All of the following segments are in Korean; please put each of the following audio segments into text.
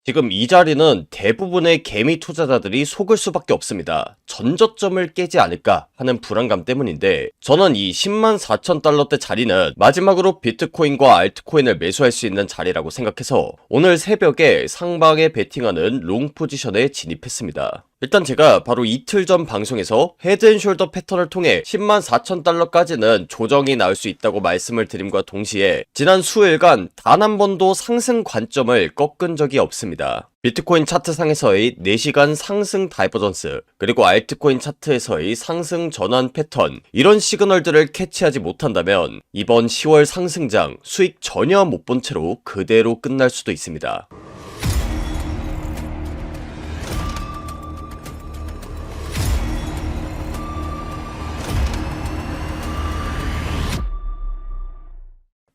지금 이 자리는 대부분의 개미 투자자들이 속을 수밖에 없습니다. 전저점을 깨지 않을까 하는 불안감 때문인데, 저는 이 104,000달러대 자리는 마지막으로 비트코인과 알트코인을 매수할 수 있는 자리라고 생각해서 오늘 새벽에 상방에 베팅하는 롱 포지션에 진입했습니다. 일단 제가 바로 이틀 전 방송에서 헤드앤숄더 패턴을 통해 104,000달러까지는 조정이 나올 수 있다고 말씀을 드림과 동시에 지난 수일간 단 한 번도 상승 관점을 꺾은 적이 없습니다. 비트코인 차트상에서의 4시간 상승 다이버전스, 그리고 알트코인 차트에서의 상승 전환 패턴, 이런 시그널들을 캐치하지 못한다면 이번 10월 상승장 수익 전혀 못 본 채로 그대로 끝날 수도 있습니다.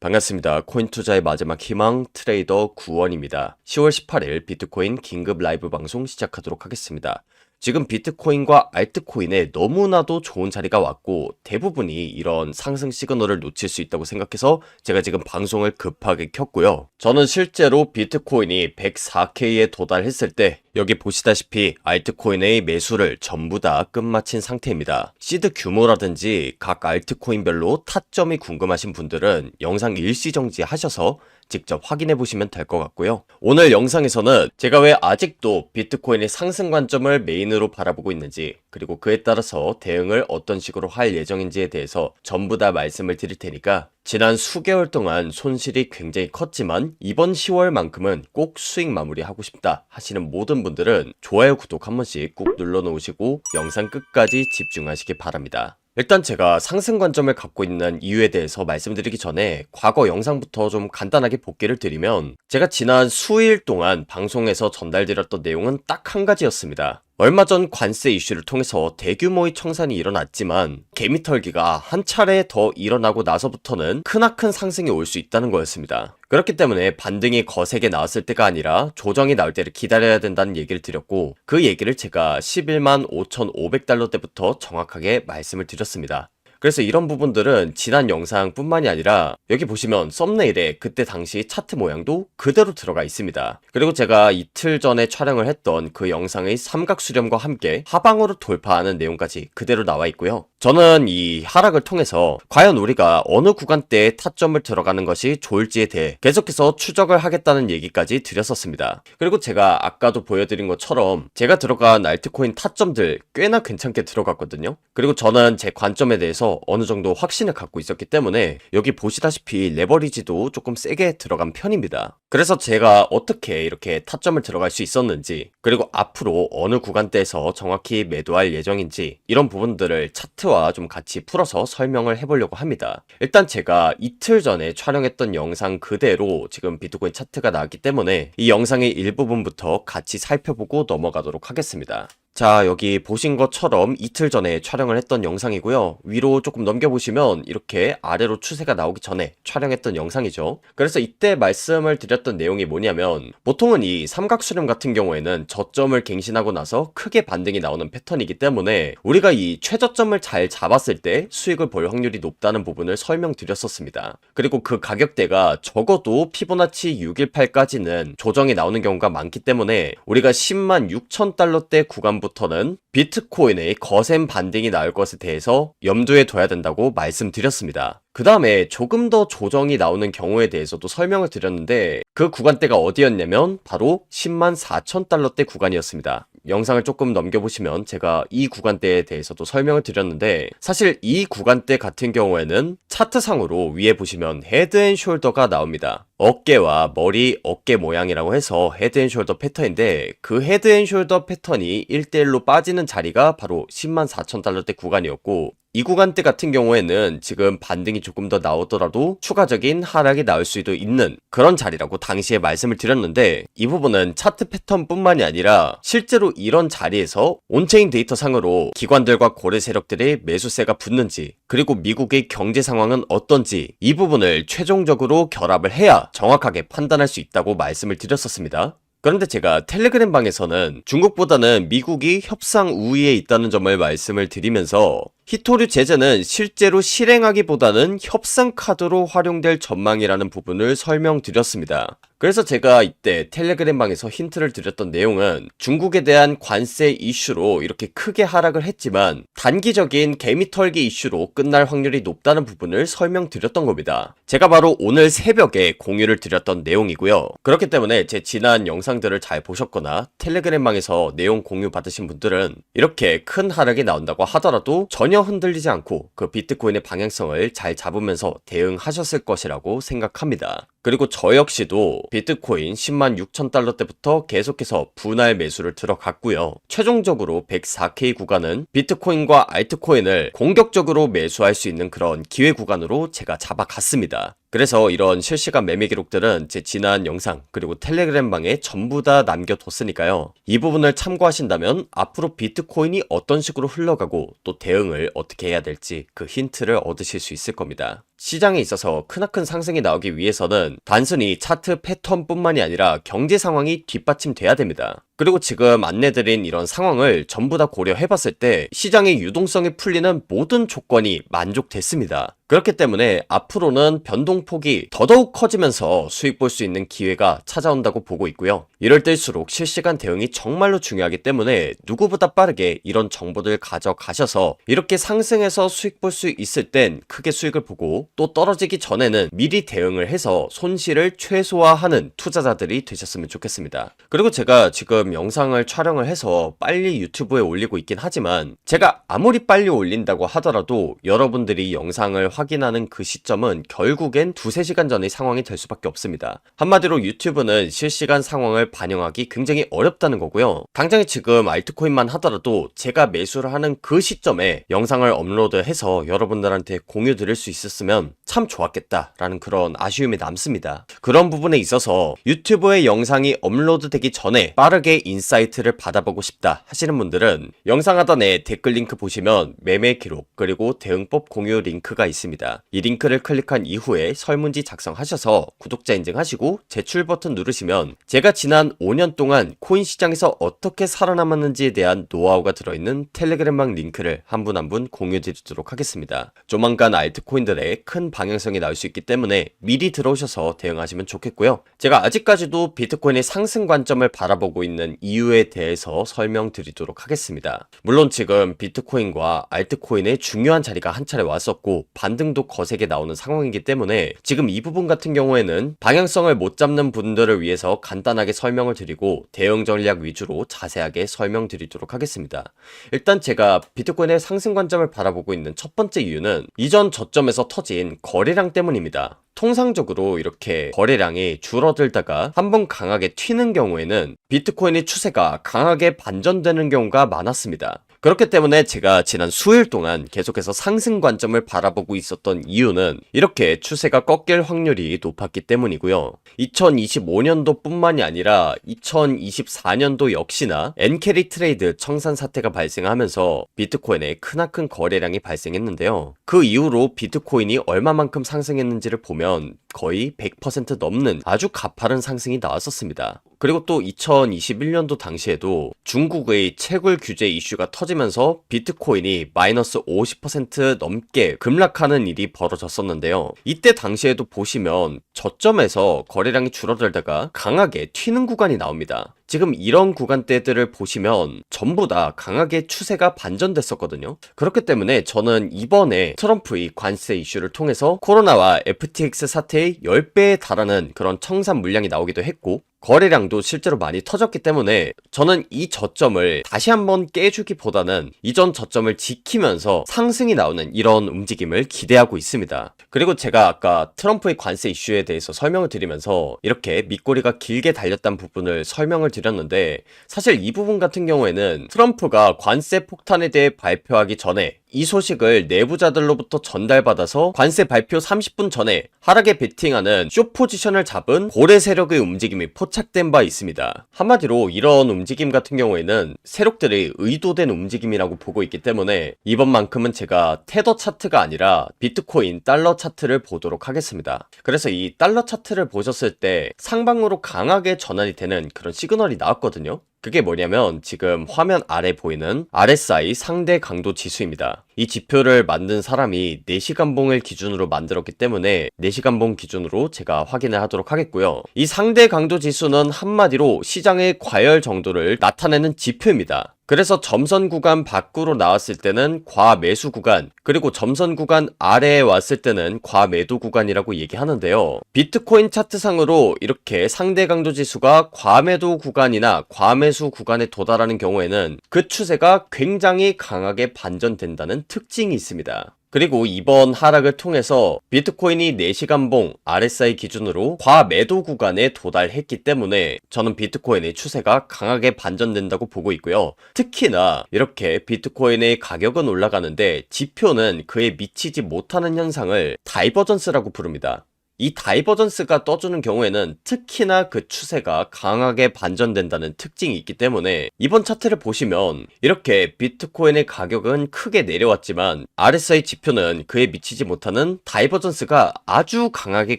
반갑습니다. 코인 투자의 마지막 희망 트레이더 구원입니다. 10월 18일 비트코인 긴급 라이브 방송 시작하도록 하겠습니다. 지금 비트코인과 알트코인에 너무나도 좋은 자리가 왔고 대부분이 이런 상승 시그널을 놓칠 수 있다고 생각해서 제가 지금 방송을 급하게 켰고요. 저는 실제로 비트코인이 104K에 도달했을 때 여기 보시다시피 알트코인의 매수를 전부 다 끝마친 상태입니다. 시드 규모라든지 각 알트코인별로 타점이 궁금하신 분들은 영상 일시정지 하셔서 직접 확인해 보시면 될 것 같고요. 오늘 영상에서는 제가 왜 아직도 비트코인의 상승 관점을 메인으로 바라보고 있는지, 그리고 그에 따라서 대응을 어떤 식으로 할 예정인지에 대해서 전부 다 말씀을 드릴 테니까 지난 수개월 동안 손실이 굉장히 컸지만 이번 10월만큼은 꼭 수익 마무리하고 싶다 하시는 모든 분들은 좋아요, 구독 한 번씩 꾹 눌러 놓으시고 영상 끝까지 집중하시기 바랍니다. 일단 제가 상승 관점을 갖고 있는 이유에 대해서 말씀드리기 전에 과거 영상부터 좀 간단하게 복귀를 드리면, 제가 지난 수일 동안 방송에서 전달드렸던 내용은 딱 한 가지였습니다. 얼마 전 관세 이슈를 통해서 대규모의 청산이 일어났지만 개미털기가 한 차례 더 일어나고 나서부터는 크나큰 상승이 올 수 있다는 거였습니다. 그렇기 때문에 반등이 거세게 나왔을 때가 아니라 조정이 나올 때를 기다려야 된다는 얘기를 드렸고, 그 얘기를 제가 11만 5,500달러 때부터 정확하게 말씀을 드렸습니다. 그래서 이런 부분들은 지난 영상 뿐만이 아니라 여기 보시면 썸네일에 그때 당시 차트 모양도 그대로 들어가 있습니다. 그리고 제가 이틀 전에 촬영을 했던 그 영상의 삼각 수렴과 함께 하방으로 돌파하는 내용까지 그대로 나와 있고요. 저는 이 하락을 통해서 과연 우리가 어느 구간대에 타점을 들어가는 것이 좋을지에 대해 계속해서 추적을 하겠다는 얘기까지 드렸었습니다. 그리고 제가 아까도 보여드린 것처럼 제가 들어간 알트코인 타점들 꽤나 괜찮게 들어갔거든요. 그리고 저는 제 관점에 대해서 어느 정도 확신을 갖고 있었기 때문에 여기 보시다시피 레버리지도 조금 세게 들어간 편입니다. 그래서 제가 어떻게 이렇게 타점을 들어갈 수 있었는지, 그리고 앞으로 어느 구간대에서 정확히 매도할 예정인지, 이런 부분들을 차트와 좀 같이 풀어서 설명을 해보려고 합니다. 일단 제가 이틀 전에 촬영했던 영상 그대로 지금 비트코인 차트가 나왔기 때문에 이 영상의 일부분부터 같이 살펴보고 넘어가도록 하겠습니다. 자, 여기 보신 것처럼 이틀 전에 촬영을 했던 영상이고요. 위로 조금 넘겨보시면 이렇게 아래로 추세가 나오기 전에 촬영했던 영상이죠. 그래서 이때 말씀을 드렸던 내용이 뭐냐면, 보통은 이 삼각수렴 같은 경우에는 저점을 갱신하고 나서 크게 반등이 나오는 패턴이기 때문에 우리가 이 최저점을 잘 잡았을 때 수익을 볼 확률이 높다는 부분을 설명드렸었습니다. 그리고 그 가격대가 적어도 피보나치 618까지는 조정이 나오는 경우가 많기 때문에 우리가 10만 6,000달러대 구간부터 부터는 비트코인의 거센 반등이 나올 것에 대해서 염두에 둬야 된다고 말씀드렸습니다. 그 다음에 조금 더 조정이 나오는 경우에 대해서도 설명을 드렸는데, 그 구간대가 어디였냐면 바로 10만 4,000달러대 구간이었습니다. 영상을 조금 넘겨보시면 제가 이 구간대에 대해서도 설명을 드렸는데, 사실 이 구간대 같은 경우에는 차트상으로 위에 보시면 헤드앤숄더가 나옵니다. 어깨와 머리, 어깨 모양이라고 해서 헤드앤숄더 패턴인데, 그 헤드앤숄더 패턴이 1대1로 빠지는 자리가 바로 10만 4,000달러대 구간이었고, 이 구간대 같은 경우에는 지금 반등이 조금 더 나오더라도 추가적인 하락이 나올 수도 있는 그런 자리라고 당시에 말씀을 드렸는데, 이 부분은 차트 패턴뿐만이 아니라 실제로 이런 자리에서 온체인 데이터 상으로 기관들과 거래 세력들의 매수세가 붙는지, 그리고 미국의 경제 상황은 어떤지, 이 부분을 최종적으로 결합을 해야 정확하게 판단할 수 있다고 말씀을 드렸었습니다. 그런데 제가 텔레그램 방에서는 중국보다는 미국이 협상 우위에 있다는 점을 말씀을 드리면서 히토류 제재는 실제로 실행하기보다는 협상 카드로 활용될 전망이라는 부분을 설명드렸습니다. 그래서 제가 이때 텔레그램방에서 힌트를 드렸던 내용은 중국에 대한 관세 이슈로 이렇게 크게 하락을 했지만 단기적인 개미 털기 이슈로 끝날 확률이 높다는 부분을 설명드렸던 겁니다. 제가 바로 오늘 새벽에 공유를 드렸던 내용이고요. 그렇기 때문에 제 지난 영상들을 잘 보셨거나 텔레그램방에서 내용 공유 받으신 분들은 이렇게 큰 하락이 나온다고 하더라도 전혀 흔들리지 않고 그 비트코인의 방향성을 잘 잡으면서 대응하셨을 것이라고 생각합니다. 그리고 저 역시도 비트코인 10만 6천 달러 때부터 계속해서 분할 매수를 들어갔고요. 최종적으로 104K 구간은 비트코인과 알트코인을 공격적으로 매수할 수 있는 그런 기회 구간으로 제가 잡아갔습니다. 그래서 이런 실시간 매매 기록들은 제 지난 영상 그리고 텔레그램방에 전부 다 남겨뒀으니까요. 이 부분을 참고하신다면 앞으로 비트코인이 어떤 식으로 흘러가고 또 대응을 어떻게 해야 될지 그 힌트를 얻으실 수 있을 겁니다. 시장에 있어서 크나큰 상승이 나오기 위해서는 단순히 차트 패턴뿐만이 아니라 경제 상황이 뒷받침돼야 됩니다. 그리고 지금 안내드린 이런 상황을 전부 다 고려해봤을 때 시장의 유동성이 풀리는 모든 조건이 만족됐습니다. 그렇기 때문에 앞으로는 변동폭이 더더욱 커지면서 수익 볼 수 있는 기회가 찾아온다고 보고 있고요. 이럴 때일수록 실시간 대응이 정말로 중요하기 때문에 누구보다 빠르게 이런 정보들 가져가셔서 이렇게 상승해서 수익 볼 수 있을 땐 크게 수익을 보고 또 떨어지기 전에는 미리 대응을 해서 손실을 최소화하는 투자자들이 되셨으면 좋겠습니다. 그리고 제가 지금 영상을 촬영을 해서 빨리 유튜브에 올리고 있긴 하지만 제가 아무리 빨리 올린다고 하더라도 여러분들이 영상을 확인하는 그 시점은 결국엔 2-3시간 전의 상황이 될 수밖에 없습니다. 한마디로 유튜브는 실시간 상황을 반영하기 굉장히 어렵다는 거고요. 당장에 지금 알트코인만 하더라도 제가 매수를 하는 그 시점에 영상을 업로드해서 여러분들한테 공유 드릴 수 있었으면 참 좋았겠다라는 그런 아쉬움이 남습니다. 그런 부분에 있어서 유튜브에 영상이 업로드되기 전에 빠르게 인사이트를 받아보고 싶다 하시는 분들은 영상 하단에 댓글 링크 보시면 매매 기록 그리고 대응법 공유 링크가 있습니다. 이 링크를 클릭한 이후에 설문지 작성하셔서 구독자 인증하시고 제출 버튼 누르시면 제가 지난 5년 동안 코인 시장에서 어떻게 살아남았는지에 대한 노하우가 들어있는 텔레그램방 링크를 한 분 한 분 공유 드리도록 하겠습니다. 조만간 알트코인들의 큰 방향성이 나올 수 있기 때문에 미리 들어오셔서 대응하시면 좋겠고요. 제가 아직까지도 비트코인의 상승 관점을 바라보고 있는 이유에 대해서 설명드리도록 하겠습니다. 물론 지금 비트코인과 알트코인의 중요한 자리가 한 차례 왔었고 반등도 거세게 나오는 상황이기 때문에 지금 이 부분 같은 경우에는 방향성을 못 잡는 분들을 위해서 간단하게 설명을 드리고 대응 전략 위주로 자세하게 설명드리도록 하겠습니다. 일단 제가 비트코인의 상승 관점을 바라보고 있는 첫 번째 이유는 이전 저점에서 터진 거래량 때문입니다. 통상적으로 이렇게 거래량이 줄어들다가 한번 강하게 튀는 경우에는 비트코인의 추세가 강하게 반전되는 경우가 많았습니다. 그렇기 때문에 제가 지난 수일 동안 계속해서 상승 관점을 바라보고 있었던 이유는 이렇게 추세가 꺾일 확률이 높았기 때문이고요. 2025년도 뿐만이 아니라 2024년도 역시나 엔캐리 트레이드 청산 사태가 발생하면서 비트코인에 크나큰 거래량이 발생했는데요. 그 이후로 비트코인이 얼마만큼 상승했는지를 보면 거의 100% 넘는 아주 가파른 상승이 나왔었습니다. 그리고 또 2021년도 당시에도 중국의 채굴 규제 이슈가 터지면서 비트코인이 마이너스 50% 넘게 급락하는 일이 벌어졌었는데요. 이때 당시에도 보시면 저점에서 거래량이 줄어들다가 강하게 튀는 구간이 나옵니다. 지금 이런 구간대들을 보시면 전부 다 강하게 추세가 반전됐었거든요. 그렇기 때문에 저는 이번에 트럼프의 관세 이슈를 통해서 코로나와 FTX 사태의 10배에 달하는 그런 청산 물량이 나오기도 했고 거래량도 실제로 많이 터졌기 때문에 저는 이 저점을 다시 한번 깨주기보다는 이전 저점을 지키면서 상승이 나오는 이런 움직임을 기대하고 있습니다. 그리고 제가 아까 트럼프의 관세 이슈에 대해서 설명을 드리면서 이렇게 밑꼬리가 길게 달렸다는 부분을 설명을 드렸는데 사실 이 부분 같은 경우에는 트럼프가 관세 폭탄에 대해 발표하기 전에 이 소식을 내부자들로부터 전달받아서 관세 발표 30분 전에 하락에 베팅하는 숏 포지션을 잡은 고래 세력의 움직임이 포착된 바 있습니다. 한마디로 이런 움직임 같은 경우에는 세력들의 의도된 움직임이라고 보고 있기 때문에 이번만큼은 제가 테더 차트가 아니라 비트코인 달러 차트를 보도록 하겠습니다. 그래서 이 달러 차트를 보셨을 때 상방으로 강하게 전환이 되는 그런 시그널이 나왔거든요. 그게 뭐냐면 지금 화면 아래 보이는 RSI 상대 강도 지수입니다. 이 지표를 만든 사람이 4시간봉을 기준으로 만들었기 때문에 4시간봉 기준으로 제가 확인을 하도록 하겠고요. 이 상대 강도 지수는 한마디로 시장의 과열 정도를 나타내는 지표입니다. 그래서 점선 구간 밖으로 나왔을 때는 과매수 구간, 그리고 점선 구간 아래에 왔을 때는 과매도 구간이라고 얘기하는데요. 비트코인 차트상으로 이렇게 상대 강도 지수가 과매도 구간이나 과매수 구간에 도달하는 경우에는 그 추세가 굉장히 강하게 반전된다는 특징이 있습니다. 그리고 이번 하락을 통해서 비트코인이 4시간봉 RSI 기준으로 과매도 구간에 도달했기 때문에 저는 비트코인의 추세가 강하게 반전된다고 보고 있고요. 특히나 이렇게 비트코인의 가격은 올라가는데 지표는 그에 미치지 못하는 현상을 다이버전스라고 부릅니다. 이 다이버전스가 떠주는 경우에는 특히나 그 추세가 강하게 반전된다는 특징이 있기 때문에 이번 차트를 보시면 이렇게 비트코인의 가격은 크게 내려왔지만 RSI 지표는 그에 미치지 못하는 다이버전스가 아주 강하게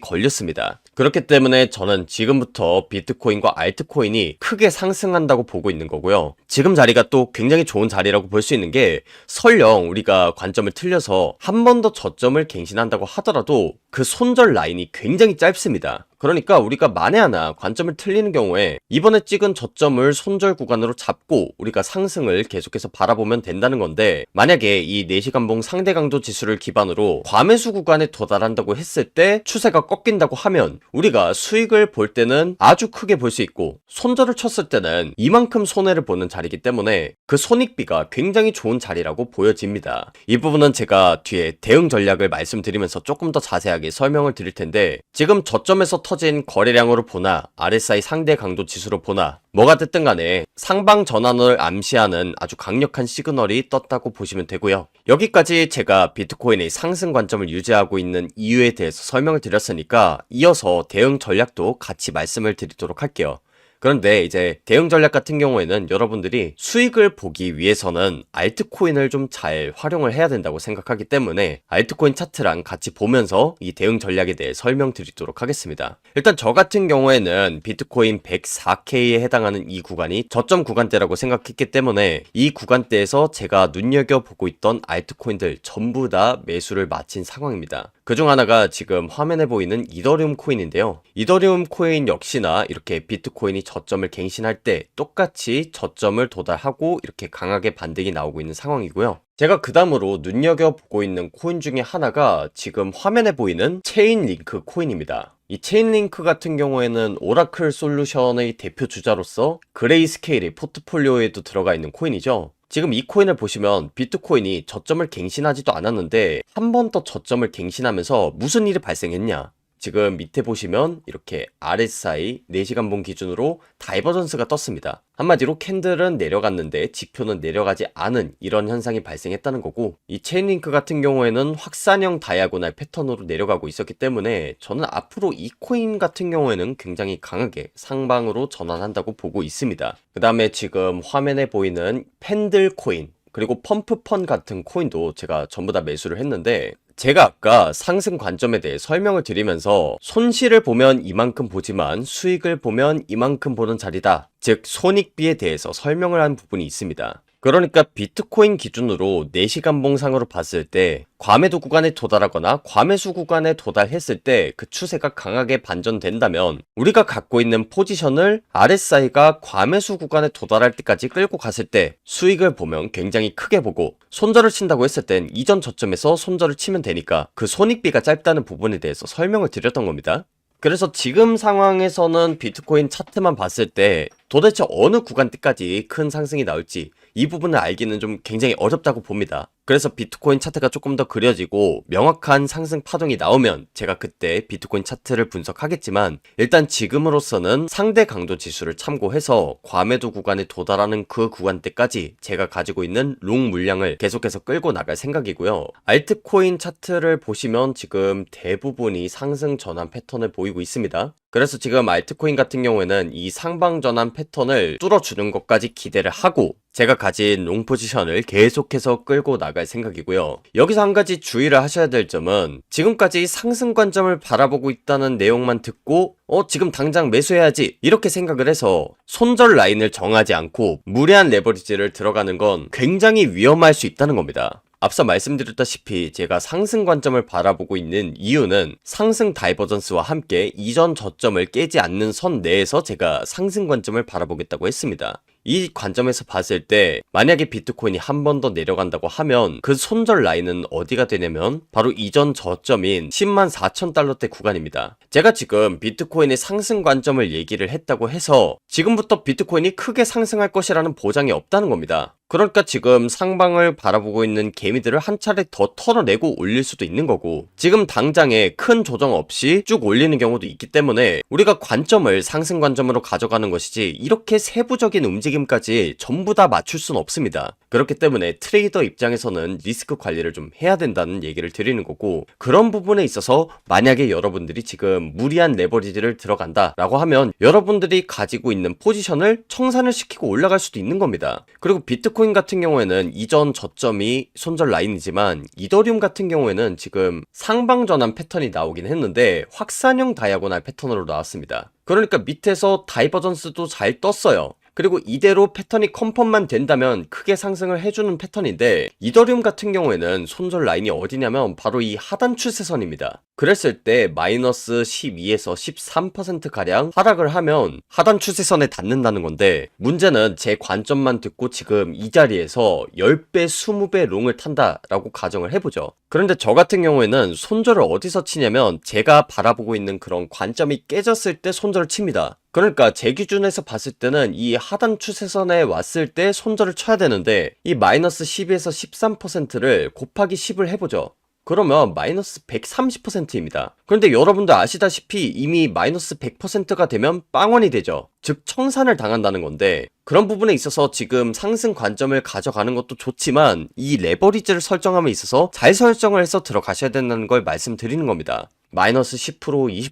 걸렸습니다. 그렇기 때문에 저는 지금부터 비트코인과 알트코인이 크게 상승한다고 보고 있는 거고요. 지금 자리가 또 굉장히 좋은 자리라고 볼 수 있는 게 설령 우리가 관점을 틀려서 한 번 더 저점을 갱신한다고 하더라도 그 손절 라인이 굉장히 짧습니다. 그러니까 우리가 만에 하나 관점을 틀리는 경우에 이번에 찍은 저점을 손절 구간으로 잡고 우리가 상승을 계속해서 바라보면 된다는 건데, 만약에 이 4시간봉 상대 강도 지수를 기반으로 과매수 구간에 도달한다고 했을 때 추세가 꺾인다고 하면 우리가 수익을 볼 때는 아주 크게 볼 수 있고 손절을 쳤을 때는 이만큼 손해를 보는 자리이기 때문에 그 손익비가 굉장히 좋은 자리라고 보여집니다. 이 부분은 제가 뒤에 대응 전략을 말씀드리면서 조금 더 자세하게 설명을 드릴 텐데, 지금 저점에서 터진 거래량으로 보나 RSI 상대 강도 지수로 보나 뭐가 됐든 간에 상방 전환을 암시하는 아주 강력한 시그널이 떴다고 보시면 되고요. 여기까지 제가 비트코인의 상승 관점을 유지하고 있는 이유에 대해서 설명을 드렸으니까 이어서 대응 전략도 같이 말씀을 드리도록 할게요. 그런데 이제 대응 전략 같은 경우에는 여러분들이 수익을 보기 위해서는 알트코인을 좀 잘 활용을 해야 된다고 생각하기 때문에 알트코인 차트랑 같이 보면서 이 대응 전략에 대해 설명드리도록 하겠습니다. 일단 저 같은 경우에는 비트코인 104K에 해당하는 이 구간이 저점 구간대라고 생각했기 때문에 이 구간대에서 제가 눈여겨보고 있던 알트코인들 전부 다 매수를 마친 상황입니다. 그중 하나가 지금 화면에 보이는 이더리움 코인인데요. 이더리움 코인 역시나 이렇게 비트코인이 저점을 갱신할 때 똑같이 저점을 도달하고 이렇게 강하게 반등이 나오고 있는 상황이고요. 제가 그 다음으로 눈여겨보고 있는 코인 중에 하나가 지금 화면에 보이는 체인링크 코인입니다. 이 체인링크 같은 경우에는 오라클 솔루션의 대표 주자로서 그레이스케일의 포트폴리오에도 들어가 있는 코인이죠. 지금 이 코인을 보시면 비트코인이 저점을 갱신하지도 않았는데 한 번 더 저점을 갱신하면서 무슨 일이 발생했냐? 지금 밑에 보시면 이렇게 RSI 4시간봉 기준으로 다이버전스가 떴습니다. 한마디로 캔들은 내려갔는데 지표는 내려가지 않은 이런 현상이 발생했다는 거고, 이 체인링크 같은 경우에는 확산형 다이아고날 패턴으로 내려가고 있었기 때문에 저는 앞으로 이 코인 같은 경우에는 굉장히 강하게 상방으로 전환한다고 보고 있습니다. 그 다음에 지금 화면에 보이는 팬들 코인 그리고 펌프펀 같은 코인도 제가 전부 다 매수를 했는데, 제가 아까 상승 관점에 대해 설명을 드리면서 손실을 보면 이만큼 보지만 수익을 보면 이만큼 보는 자리다, 즉 손익비에 대해서 설명을 한 부분이 있습니다. 그러니까 비트코인 기준으로 4시간봉 상으로 봤을 때 과매도 구간에 도달하거나 과매수 구간에 도달했을 때 그 추세가 강하게 반전된다면 우리가 갖고 있는 포지션을 RSI가 과매수 구간에 도달할 때까지 끌고 갔을 때 수익을 보면 굉장히 크게 보고, 손절을 친다고 했을 땐 이전 저점에서 손절을 치면 되니까 그 손익비가 짧다는 부분에 대해서 설명을 드렸던 겁니다. 그래서 지금 상황에서는 비트코인 차트만 봤을 때 도대체 어느 구간대까지 큰 상승이 나올지 이 부분을 알기는 좀 굉장히 어렵다고 봅니다. 그래서 비트코인 차트가 조금 더 그려지고 명확한 상승 파동이 나오면 제가 그때 비트코인 차트를 분석하겠지만, 일단 지금으로서는 상대 강도 지수를 참고해서 과매도 구간에 도달하는 그 구간대까지 제가 가지고 있는 롱 물량을 계속해서 끌고 나갈 생각이고요. 알트코인 차트를 보시면 지금 대부분이 상승 전환 패턴을 보이고 있습니다. 그래서 지금 알트코인 같은 경우에는 이 상방전환 패턴을 뚫어주는 것까지 기대를 하고 제가 가진 롱 포지션을 계속해서 끌고 나갈 생각이고요. 여기서 한 가지 주의를 하셔야 될 점은 지금까지 상승 관점을 바라보고 있다는 내용만 듣고 지금 당장 매수해야지 이렇게 생각을 해서 손절 라인을 정하지 않고 무리한 레버리지를 들어가는 건 굉장히 위험할 수 있다는 겁니다. 앞서 말씀드렸다시피 제가 상승 관점을 바라보고 있는 이유는 상승 다이버전스와 함께 이전 저점을 깨지 않는 선 내에서 제가 상승 관점을 바라보겠다고 했습니다. 이 관점에서 봤을 때 만약에 비트코인이 한 번 더 내려간다고 하면 그 손절 라인은 어디가 되냐면 바로 이전 저점인 104,000달러대 구간입니다. 제가 지금 비트코인의 상승 관점을 얘기를 했다고 해서 지금부터 비트코인이 크게 상승할 것이라는 보장이 없다는 겁니다. 그러니까 지금 상방을 바라보고 있는 개미들을 한 차례 더 털어내고 올릴 수도 있는 거고 지금 당장에 큰 조정 없이 쭉 올리는 경우도 있기 때문에 우리가 관점을 상승 관점으로 가져가는 것이지 이렇게 세부적인 움직임까지 전부 다 맞출 수는 없습니다. 그렇기 때문에 트레이더 입장에서는 리스크 관리를 좀 해야 된다는 얘기를 드리는 거고 그런 부분에 있어서 만약에 여러분들이 지금 무리한 레버리지를 들어간다 라고 하면 여러분들이 가지고 있는 포지션을 청산을 시키고 올라갈 수도 있는 겁니다. 그리고 비트코인 같은 경우에는 이전 저점이 손절 라인이지만 이더리움 같은 경우에는 지금 상방 전환 패턴이 나오긴 했는데 확산형 다이아고날 패턴으로 나왔습니다. 그러니까 밑에서 다이버전스도 잘 떴어요. 그리고 이대로 패턴이 컨펌만 된다면 크게 상승을 해주는 패턴인데 이더리움 같은 경우에는 손절 라인이 어디냐면 바로 이 하단 추세선입니다. 그랬을 때 마이너스 12에서 13%가량 하락을 하면 하단 추세선에 닿는다는 건데 문제는 제 관점만 듣고 지금 이 자리에서 10배, 20배 롱을 탄다라고 가정을 해보죠. 그런데 저 같은 경우에는 손절을 어디서 치냐면 제가 바라보고 있는 그런 관점이 깨졌을 때 손절을 칩니다. 그러니까 제 기준에서 봤을 때는 이 하단 추세선에 왔을 때 손절을 쳐야 되는데 이 마이너스 12에서 13%를 곱하기 10을 해보죠. 그러면 마이너스 130%입니다. 그런데 여러분들 아시다시피 이미 마이너스 100%가 되면 빵원이 되죠. 즉 청산을 당한다는 건데 그런 부분에 있어서 지금 상승 관점을 가져가는 것도 좋지만 이 레버리지를 설정함에 있어서 잘 설정을 해서 들어가셔야 된다는 걸 말씀드리는 겁니다. 마이너스 10%,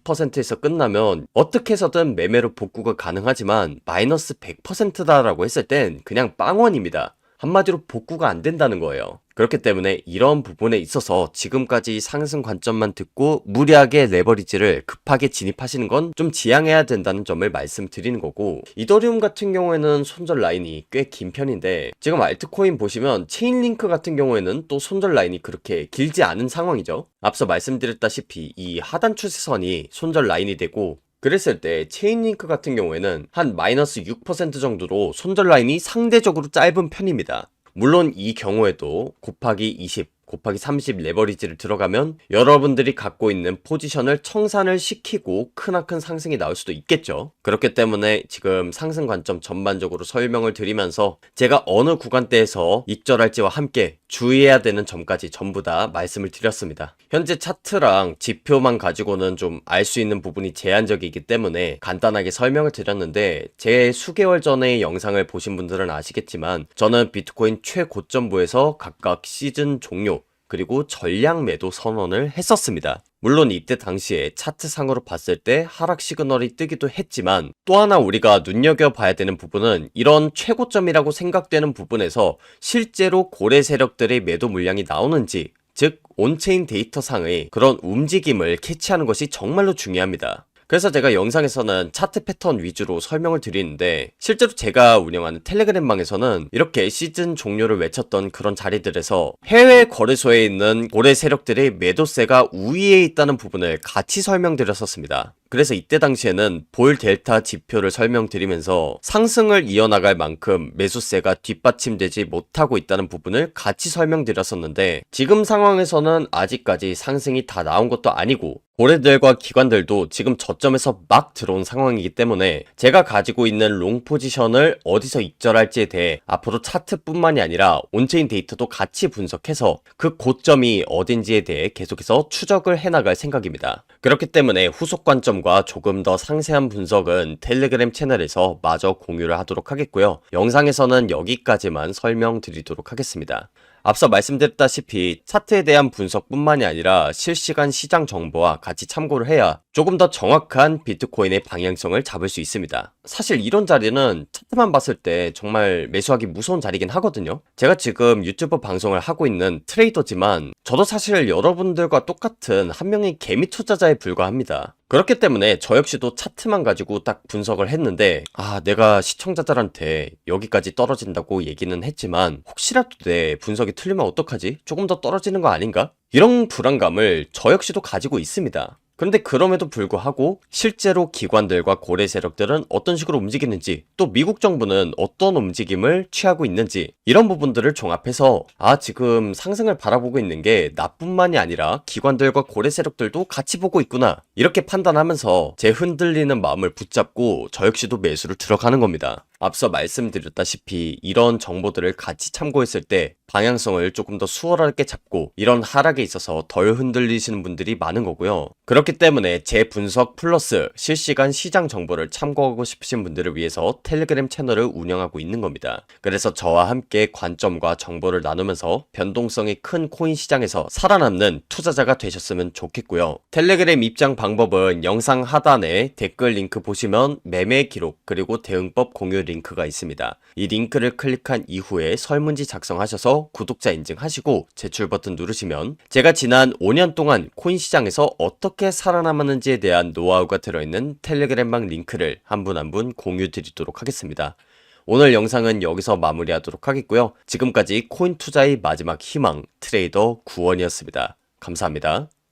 20%에서 끝나면 어떻게 해서든 매매로 복구가 가능하지만 마이너스 100%다라고 했을 땐 그냥 빵원입니다. 한마디로 복구가 안 된다는 거예요. 그렇기 때문에 이런 부분에 있어서 지금까지 상승 관점만 듣고 무리하게 레버리지를 급하게 진입하시는 건 좀 지양해야 된다는 점을 말씀드리는 거고 이더리움 같은 경우에는 손절 라인이 꽤 긴 편인데 지금 알트코인 보시면 체인링크 같은 경우에는 또 손절 라인이 그렇게 길지 않은 상황이죠. 앞서 말씀드렸다시피 이 하단 추세선이 손절 라인이 되고 그랬을 때 체인링크 같은 경우에는 한 마이너스 6% 정도로 손절 라인이 상대적으로 짧은 편입니다. 물론 이 경우에도 곱하기 20, 곱하기 30 레버리지를 들어가면 여러분들이 갖고 있는 포지션을 청산을 시키고 크나큰 상승이 나올 수도 있겠죠. 그렇기 때문에 지금 상승 관점 전반적으로 설명을 드리면서 제가 어느 구간대에서 익절할지와 함께 주의해야 되는 점까지 전부 다 말씀을 드렸습니다. 현재 차트랑 지표만 가지고는 좀 알 수 있는 부분이 제한적이기 때문에 간단하게 설명을 드렸는데 제 수개월 전의 영상을 보신 분들은 아시겠지만 저는 비트코인 최고점부에서 각각 시즌 종료 그리고 전량 매도 선언을 했었습니다. 물론 이때 당시에 차트상으로 봤을 때 하락 시그널이 뜨기도 했지만 또 하나 우리가 눈여겨봐야 되는 부분은 이런 최고점이라고 생각되는 부분에서 실제로 고래 세력들의 매도 물량이 나오는지 즉 온체인 데이터상의 그런 움직임을 캐치하는 것이 정말로 중요합니다. 그래서 제가 영상에서는 차트 패턴 위주로 설명을 드리는데 실제로 제가 운영하는 텔레그램 방에서는 이렇게 시즌 종료를 외쳤던 그런 자리들에서 해외 거래소에 있는 고래 세력들의 매도세가 우위에 있다는 부분을 같이 설명드렸었습니다. 그래서 이때 당시에는 볼 델타 지표를 설명드리면서 상승을 이어나갈 만큼 매수세가 뒷받침되지 못하고 있다는 부분을 같이 설명드렸었는데 지금 상황에서는 아직까지 상승이 다 나온 것도 아니고 고래들과 기관들도 지금 저점에서 막 들어온 상황이기 때문에 제가 가지고 있는 롱 포지션을 어디서 익절할지에 대해 앞으로 차트뿐만이 아니라 온체인 데이터도 같이 분석해서 그 고점이 어딘지에 대해 계속해서 추적을 해나갈 생각입니다. 그렇기 때문에 후속 관점과 조금 더 상세한 분석은 텔레그램 채널에서 마저 공유를 하도록 하겠고요. 영상에서는 여기까지만 설명드리도록 하겠습니다. 앞서 말씀드렸다시피 차트에 대한 분석뿐만이 아니라 실시간 시장 정보와 같이 참고를 해야 조금 더 정확한 비트코인의 방향성을 잡을 수 있습니다. 사실 이런 자리는 차트만 봤을 때 정말 매수하기 무서운 자리긴 하거든요. 제가 지금 유튜브 방송을 하고 있는 트레이더지만 저도 사실 여러분들과 똑같은 한 명의 개미 투자자에 불과합니다. 그렇기 때문에 저 역시도 차트만 가지고 딱 분석을 했는데 내가 시청자들한테 여기까지 떨어진다고 얘기는 했지만 혹시라도 내 분석이 틀리면 어떡하지? 조금 더 떨어지는 거 아닌가? 이런 불안감을 저 역시도 가지고 있습니다. 그런데 그럼에도 불구하고 실제로 기관들과 고래 세력들은 어떤 식으로 움직이는지, 또 미국 정부는 어떤 움직임을 취하고 있는지, 이런 부분들을 종합해서 지금 상승을 바라보고 있는 게 나뿐만이 아니라 기관들과 고래 세력들도 같이 보고 있구나, 이렇게 판단하면서 제 흔들리는 마음을 붙잡고 저 역시도 매수를 들어가는 겁니다. 앞서 말씀드렸다시피 이런 정보들을 같이 참고했을 때 방향성을 조금 더 수월하게 잡고 이런 하락에 있어서 덜 흔들리시는 분들이 많은 거고요. 그렇기 때문에 제 분석 플러스 실시간 시장 정보를 참고하고 싶으신 분들을 위해서 텔레그램 채널을 운영하고 있는 겁니다. 그래서 저와 함께 관점과 정보를 나누면서 변동성이 큰 코인 시장에서 살아남는 투자자가 되셨으면 좋겠고요. 텔레그램 입장 방법은 영상 하단에 댓글 링크 보시면 매매 기록 그리고 대응법 공유 링크가 있습니다. 이 링크를 클릭한 이후에 설문지 작성하셔서 구독자 인증하시고 제출 버튼 누르시면 제가 지난 5년 동안 코인 시장에서 어떻게 살아남았는지에 대한 노하우가 들어있는 텔레그램방 링크를 한 분 한 분 공유 드리도록 하겠습니다. 오늘 영상은 여기서 마무리하도록 하겠고요. 지금까지 코인 투자의 마지막 희망 트레이더 구원이었습니다. 감사합니다.